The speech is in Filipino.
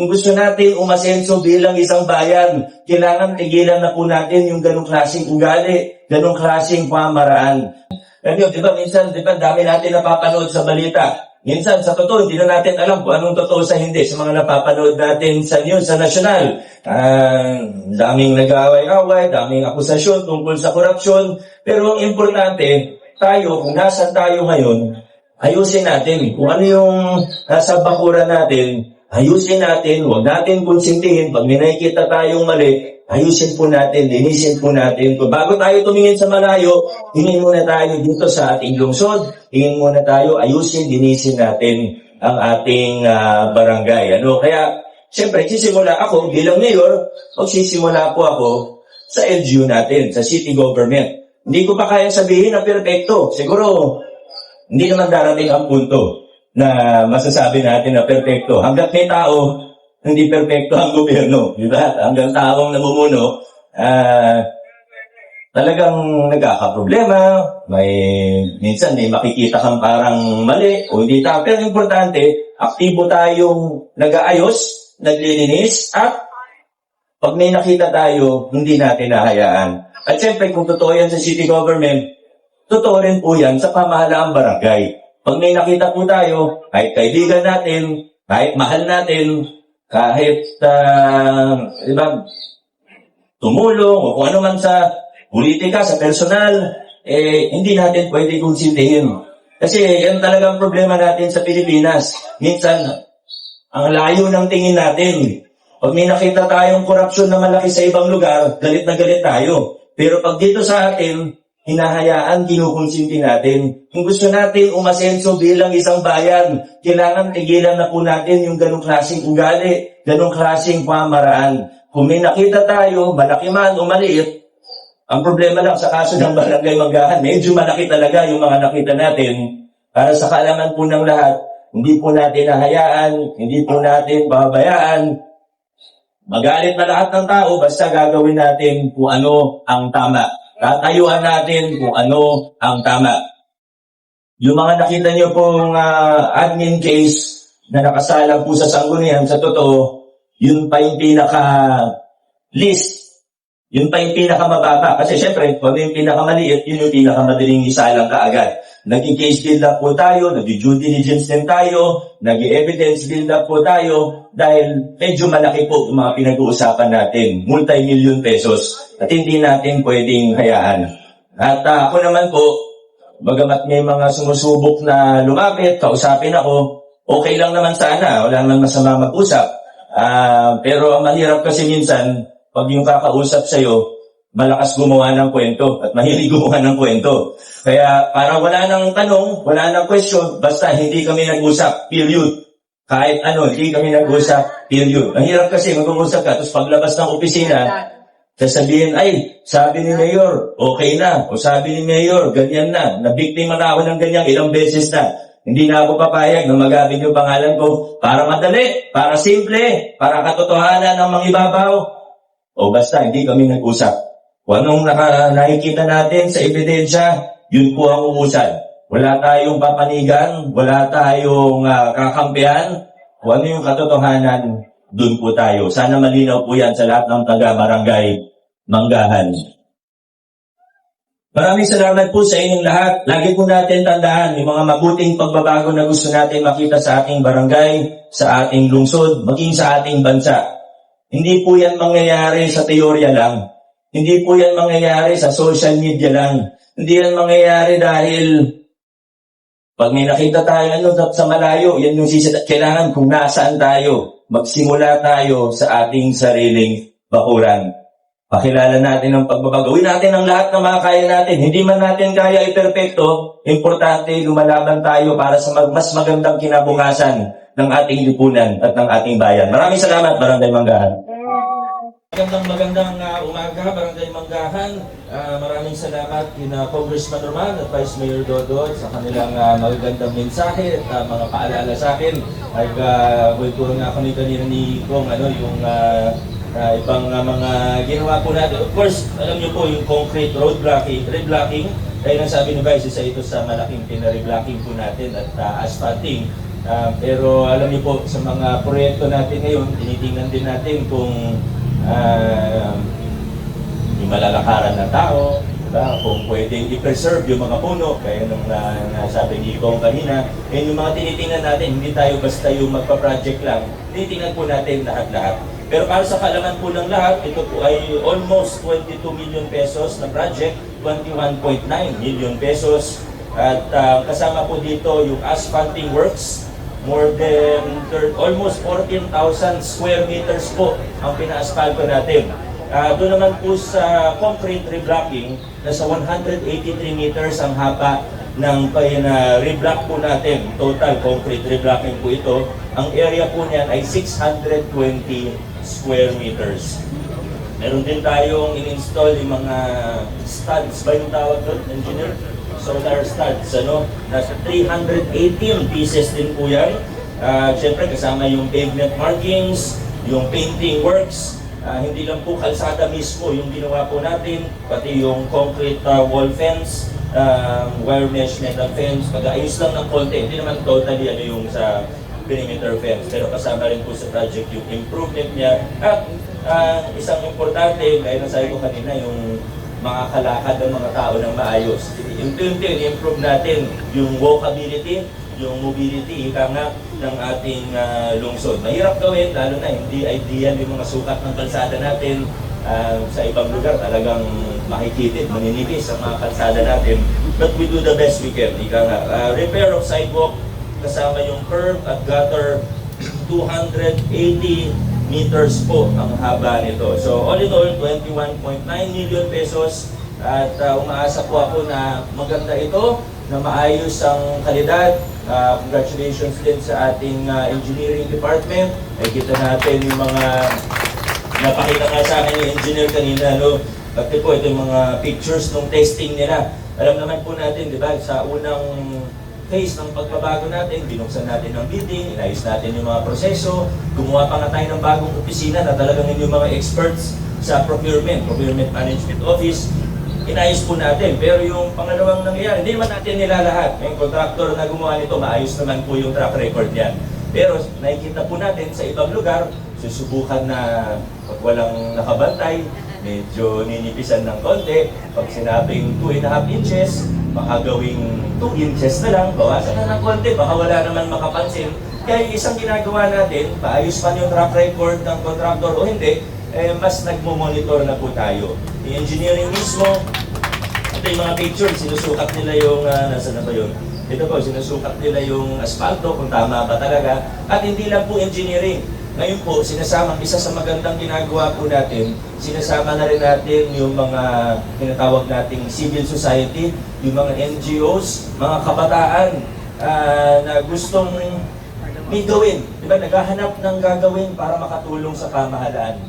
Kung gusto natin umasenso bilang isang bayan, kailangan tigilan na po natin yung ganong klaseng ugali, ganong klaseng pamaraan. Di ba, minsan, dami natin napapanood sa balita. Minsan, sa totoo, hindi na natin alam kung anong totoo sa hindi sa mga napapanood natin sa news, sa nasyonal. Daming nag-aaway-away, daming akusasyon tungkol sa korupsyon. Pero ang importante, tayo, kung nasan tayo ngayon, ayusin natin. Kung ano yung nasa bakuran natin, ayusin natin. Huwag natin konsintihin. Pag may nakikita tayong mali, ayusin po natin, linisin po natin. Kung bago tayo tumingin sa malayo, tingin muna tayo dito sa ating lungsod. Tingin muna tayo, ayusin, linisin natin ang ating barangay. Kaya, siyempre, sisimula ako bilang mayor, magsisimula po ako sa LGU natin, sa city government. Hindi ko pa kaya sabihin na perfecto. Siguro, hindi naman darating ang punto na masasabi natin na perfecto. Hanggat may tao, hindi perfecto ang gobyerno. Diba? Hanggang taong namumuno, talagang nagkakaproblema. Minsan may makikita kang parang mali o hindi tama. Pero importante, aktibo tayong nag-aayos, naglilinis, at pag may nakita tayo, hindi natin nahayaan. At syempre, kung totoo yan sa city government, totoo rin po yan sa pamahalaang barangay. Pag may nakita po tayo, kahit kaibigan natin, kahit mahal natin, kahit tumulong o kung ano man sa politika, sa personal, hindi natin pwede konsintihin. Kasi yan talagang problema natin sa Pilipinas. Minsan, ang layo ng tingin natin. Pag may nakita tayong korupsyon na malaki sa ibang lugar, galit na galit tayo. Pero pag dito sa atin, hinahayaan, kinukonsinti natin. Kung gusto natin umasenso bilang isang bayan, kailangan tigilan na po natin yung ganong klaseng ugali, ganong klaseng pamaraan. Kung may nakita tayo, malaki man o maliit, ang problema lang sa kaso ng Barangay Manggahan, medyo malaki talaga yung mga nakita natin. Para sa kaalaman po ng lahat, hindi po natin nahayaan, hindi po natin babayaan. Magalit na lahat ng tao, basta gagawin natin kung ano ang tama. Tatayuan natin kung ano ang tama. Yung mga nakita nyo pong admin case na nakasalang po sa sanggunian, sa totoo, yun pa yung pinaka-list. Yun pa yung pinakamababa. Kasi syempre, kung yung pinakamaliit, yun yung pinakamadaling isalang kaagad. Naging case build up po tayo, nag-due diligence din tayo, nag-evidence build up po tayo, dahil medyo malaki po yung mga pinag-uusapan natin, multi-million pesos, at hindi natin pwedeng hayaan. At ako naman po, bagamat may mga sumusubok na lumapit, kausapin ako, okay lang naman sana, wala naman masama mag-usap. Pero ang mahirap kasi minsan, pag yung kakausap sa'yo, malakas gumawa ng kwento at mahilig gumawa ng kwento. Kaya para wala nang tanong, wala nang question, basta hindi kami nag-usap, period. Kahit hindi kami nag-usap, period. Ang hirap kasi mag-usap ka, tapos paglabas ng opisina, sasabihin, ay, sabi ni Mayor, okay na. O sabi ni Mayor, ganyan na. Nabiktima na ako ng ganyan ilang beses na. Hindi na ako papayag na magamit yung pangalan ko para madali, para simple, para katotohanan ng mangibabaw. O basta, hindi kami nag-usap. Kung anong nakikita natin sa ebidensya, yun po ang uusad. Wala tayong papanigan, wala tayong kakampihan. Kung ano yung katotohanan, dun po tayo. Sana malinaw po yan sa lahat ng taga-barangay Manggahan. Maraming salamat po sa inyong lahat. Lagi po natin tandaan yung mga mabuting pagbabago na gusto natin makita sa ating barangay, sa ating lungsod, maging sa ating bansa. Hindi po yan mangyayari sa teorya lang. Hindi po yan mangyayari sa social media lang. Hindi yan mangyayari dahil pag may nakita tayo sa malayo, yan yung kailangan kung nasaan tayo. Magsimula tayo sa ating sariling bakuran. Pakilala natin ang pagbabago. Gawin natin ang lahat ng mga kaya natin. Hindi man natin kaya iperpekto, importante lumalaban tayo para sa mas magandang kinabukasan ng ating lipunan at ng ating bayan. Maraming salamat, Barangay Manggahan. Magandang umaga, Barangay Manggahan. Maraming salamat kina Congressman Roman at Vice Mayor Dodot sa kanilang magagandang mensahe at mga paalala sa akin. Nag-welcome nga kami kanina ni Kong, yung ibang mga ginawa po natin. Of course, alam niyo po yung concrete road blocking, reblocking. Kaya nang sabi ni Vice, isa ito sa malaking pina-reblocking po natin at asphalting Pero alam niyo po, sa mga proyekto natin ngayon, tinitingnan din natin kung ah, yung malalakaran na tao, diba? Kung pwedeng i-preserve yung mga puno, kaya nung nasabi ni Kong kanina, yung mga tinitingnan natin, hindi tayo basta yung magpa-project lang, tinitingnan po natin lahat-lahat. Pero para sa kalaman po ng lahat, ito po ay almost 22 million pesos na project, 21.9 million pesos. At kasama po dito yung asphalting works, more than almost 14,000 square meters po ang pina-asphalto natin. Doon naman po sa concrete reblocking, nasa 183 meters ang haba ng reblock po natin. Total concrete reblocking po ito. Ang area po niyan ay 620 square meters. Meron din tayong in-install yung mga studs ba yung tawag doon, engineer? Solar studs, ano? Nasa 318 pieces din po yan. Siyempre kasama yung pavement markings, yung painting works, hindi lang po kalsada mismo yung ginawa po natin, pati yung concrete wall fence, wire mesh metal fence, pag-ayos lang ng konti, hindi naman totally ano yung sa perimeter fence, pero kasama rin po sa project yung improvement niya. At isang importante, gaya na sabi ko kanina, yung makakalakad ng mga tao ng maayos. Unti-unti, i-improve natin yung walkability, yung mobility, ika nga, ng ating lungsod. Mahirap gawin, lalo na hindi ideal yung mga sukat ng kalsada natin. Sa ibang lugar, talagang makikitid, maninipis ang mga kalsada natin. But we do the best we can. Ika nga, repair of sidewalk, kasama yung curb at gutter, 280 meters po ang haba nito. So all in all, 21.9 million pesos at umaasa po ako na maganda ito, na maayos ang kalidad. Congratulations din sa ating engineering department. Ay kita natin yung mga napakita nga sa akin yung engineer kanina, no? Pati po ito yung mga pictures ng testing nila. Alam naman po natin, di ba, sa unang phase ng pagbabago natin, binuksan natin ang building, inayos natin yung mga proseso, gumawa pa nga tayo ng bagong opisina na talagang yung mga experts sa procurement management office, inayos po natin. Pero yung pangalawang nangyayari, hindi naman natin nila lahat. May contractor na gumawa nito, maayos naman po yung track record niyan. Pero nakikita po natin sa ibang lugar, susubukan na pag walang nakabantay, medyo ninipisan ng konti. Pag sinabing 2.5 inches, baka gawing 2 inches na lang, bawasan na ng konti, baka wala naman makapansin. Kaya yung isang ginagawa natin, paayos pa yung track record ng contractor o hindi, mas nagmo-monitor na po tayo. Yung engineering mismo, ito yung mga picture, sinusukat nila yung, nasa na ba yun? Ito po, sinusukat nila yung asfalto, kung tama ba talaga. At hindi lang po engineering. Ngayon po, sinasama, isa sa magandang ginagawa po natin, sinasama na rin natin yung mga tinatawag nating civil society, yung mga NGOs, mga kabataan na gustong may gawin. Diba? Naghahanap ng gagawin para makatulong sa pamahalaan.